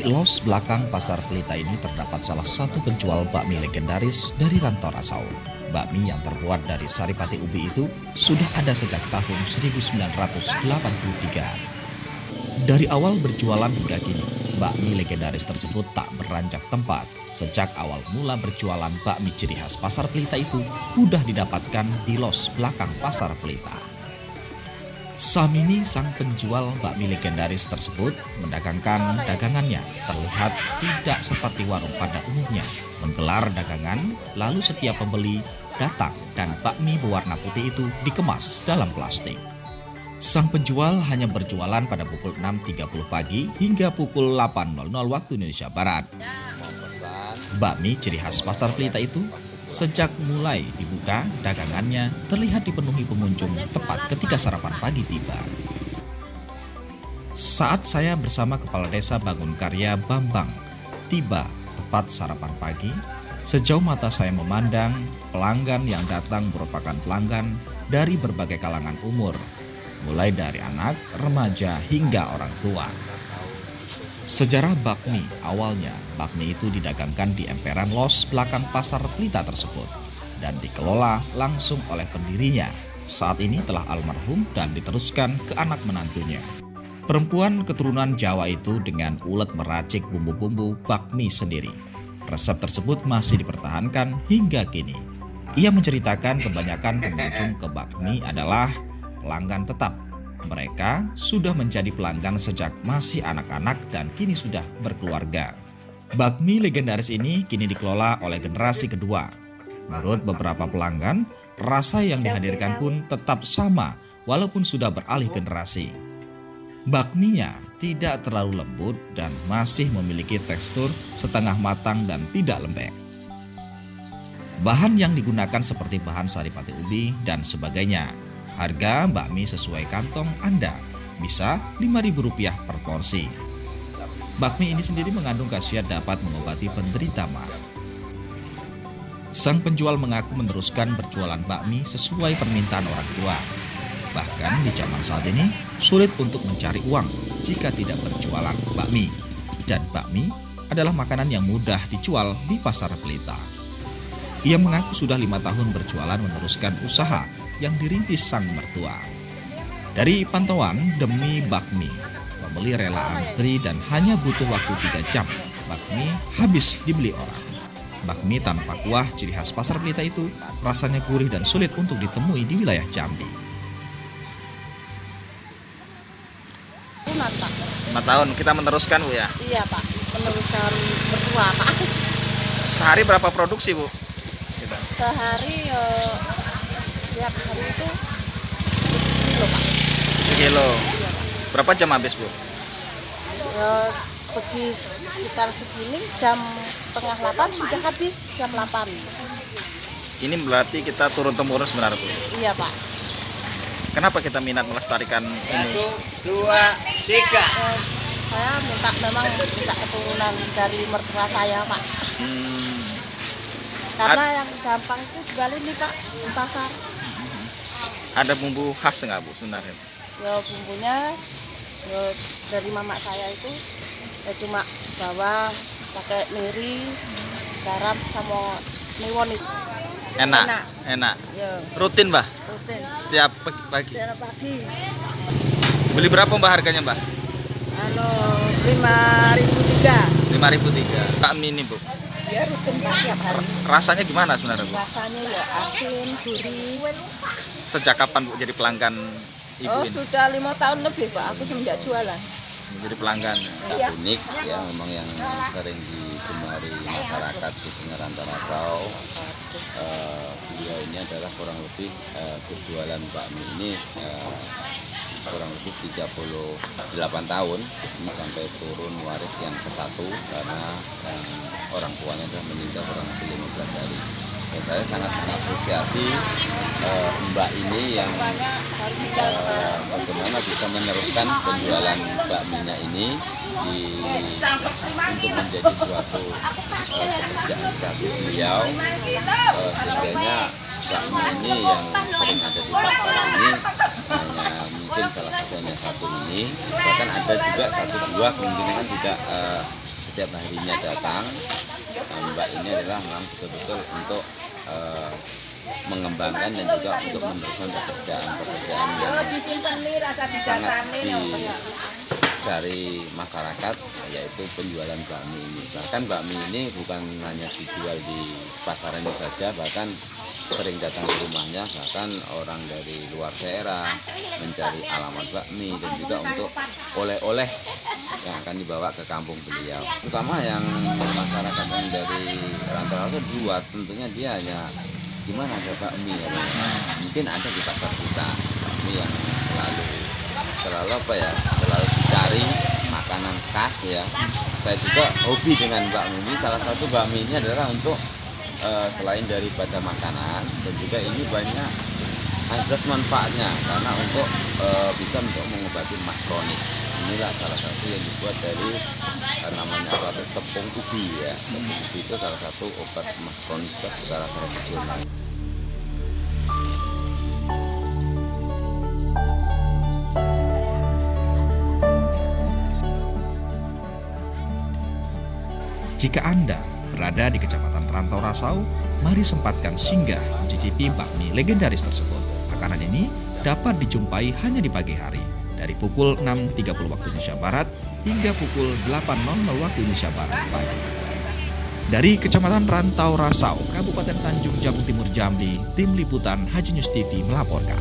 Di los belakang Pasar Pelita ini terdapat salah satu penjual bakmi legendaris dari Rantau Rasau. Bakmi yang terbuat dari saripati ubi itu sudah ada sejak tahun 1983. Dari awal berjualan hingga kini, bakmi legendaris tersebut tak beranjak tempat. Sejak awal mula berjualan bakmi ciri khas Pasar Pelita itu mudah didapatkan di los belakang Pasar Pelita. Samini, sang penjual bakmi legendaris tersebut, mendagangkan dagangannya terlihat tidak seperti warung pada umumnya. Menggelar dagangan, lalu setiap pembeli datang dan bakmi berwarna putih itu dikemas dalam plastik. Sang penjual hanya berjualan pada pukul 6.30 pagi hingga pukul 8.00 waktu Indonesia Barat. Bakmi ciri khas Pasar Pelita itu sejak mulai dibuka, dagangannya terlihat dipenuhi pengunjung tepat ketika sarapan pagi tiba. Saat saya bersama Kepala Desa Bangun Karya Bambang tiba tepat sarapan pagi, sejauh mata saya memandang pelanggan yang datang merupakan pelanggan dari berbagai kalangan umur, mulai dari anak, remaja, hingga orang tua. Sejarah bakmi, awalnya bakmi itu didagangkan di emperan los belakang Pasar Pelita tersebut dan dikelola langsung oleh pendirinya. Saat ini telah almarhum dan diteruskan ke anak menantunya. Perempuan keturunan Jawa itu dengan ulet meracik bumbu-bumbu bakmi sendiri. Resep tersebut masih dipertahankan hingga kini. Ia menceritakan kebanyakan pengunjung ke bakmi adalah pelanggan tetap. Mereka sudah menjadi pelanggan sejak masih anak-anak dan kini sudah berkeluarga. Bakmi legendaris ini kini dikelola oleh generasi kedua. Menurut beberapa pelanggan, rasa yang dihadirkan pun tetap sama walaupun sudah beralih generasi. Bakminya tidak terlalu lembut dan masih memiliki tekstur setengah matang dan tidak lembek. Bahan yang digunakan seperti bahan saripati ubi dan sebagainya. Harga bakmi sesuai kantong Anda, bisa Rp5.000 per porsi. Bakmi ini sendiri mengandung khasiat dapat mengobati penderita mah. Sang penjual mengaku meneruskan berjualan bakmi sesuai permintaan orang tua. Bahkan di zaman saat ini sulit untuk mencari uang jika tidak berjualan bakmi. Dan bakmi adalah makanan yang mudah dijual di Pasar Pelita. Ia mengaku sudah 5 tahun berjualan meneruskan usaha yang dirintis sang mertua. Dari pantauan demi bakmi, pembeli rela antri dan hanya butuh waktu 3 jam. Bakmi habis dibeli orang. Bakmi tanpa kuah ciri khas Pasar Pelita itu rasanya gurih dan sulit untuk ditemui di wilayah Jambi. 5 tahun kita meneruskan, Bu, ya? Iya, Pak. Meneruskan mertua, Pak. Sehari berapa produksi, Bu? Sehari tiap hari itu 7 kilo, Pak. 7 kilo. Berapa jam habis, Bu? Pergi sekitar segini jam setengah 8 sudah habis, jam 8. Ini berarti kita turun-temurun sebenarnya, Bu? Iya, Pak. Kenapa kita minat melestarikan ini? 1, 2, 3. Saya minta keturunan dari mertua saya, Pak. Karena yang gampang itu jual ini, Pak, di pasar. Ada bumbu khas nggak, Bu, sebenarnya? Ya bumbunya ya, dari mama saya itu ya cuma bawang, pakai miri, garam sama miwon itu. Enak. Ya, Rutin, Mbah? rutin. Setiap pagi. Setiap pagi. Beli berapa, Mbah, harganya, Mbah? 5.003. 5.003. Bakmi ini, Bu. Ya rutin, Pak, tiap hari. Rasanya gimana sebenarnya, Bu? Rasanya ya asin, gurih. Sejak kapan, Bu, jadi pelanggan Ibu ini? Sudah 5 tahun lebih, Pak. Aku semenjak jualan. Jadi pelanggan. Iya. Unik ya, memang yang sering digemari masyarakat di Rantau Rasau. Beliau ini adalah kurang lebih berjualan bakmi ini kurang lebih 38 tahun. Ini sampai turun waris yang ke-1 karena orang tuanya sudah meninggal kurang lebih 15 hari. Dan saya sangat mengapresiasi Mbak ini yang bagaimana bisa meneruskan penjualan bakminya ini untuk menjadi suatu pekerjaan kreatif beliau, sehingga bakmi ini yang sering ada di pasar ini hanya mungkin salah satunya satu ini, bahkan ada juga 1, 2 kemungkinan kan tidak setiap harinya datang. Mbak ini adalah memang betul-betul untuk mengembangkan dan juga untuk meneruskan pekerjaan yang sangat dari masyarakat, yaitu penjualan bakmi ini. Bahkan bakmi ini bukan hanya dijual di pasaran ini saja, bahkan sering datang ke rumahnya, bahkan orang dari luar daerah mencari alamat bakmi dan juga untuk oleh-oleh yang akan dibawa ke kampung beliau. Terutama yang masyarakat yang dari rantau-rantau buat, tentunya dia hanya gimana ada bakmi ya. Mungkin ada di pasar kita bakmi yang selalu dicari makanan khas ya. Saya juga hobi dengan bakmi ini. Salah satu bakmi ini adalah untuk selain daripada makanan, dan juga ini banyak azas manfaatnya karena untuk bisa untuk mengobati mah kronis. Inilah salah satu yang dibuat dari namanya tepung ubi ya. Tepung ubi itu salah satu obat mah kronis secara tradisional. Jika Anda berada di Kecamatan Rantau Rasau, mari sempatkan singgah mencicipi bakmi legendaris tersebut. Makanan ini dapat dijumpai hanya di pagi hari, dari pukul 6.30 waktu Indonesia Barat hingga pukul 8.00 waktu Indonesia Barat pagi. Dari Kecamatan Rantau Rasau, Kabupaten Tanjung Jabung Timur Jambi, Tim Liputan Haji News TV melaporkan.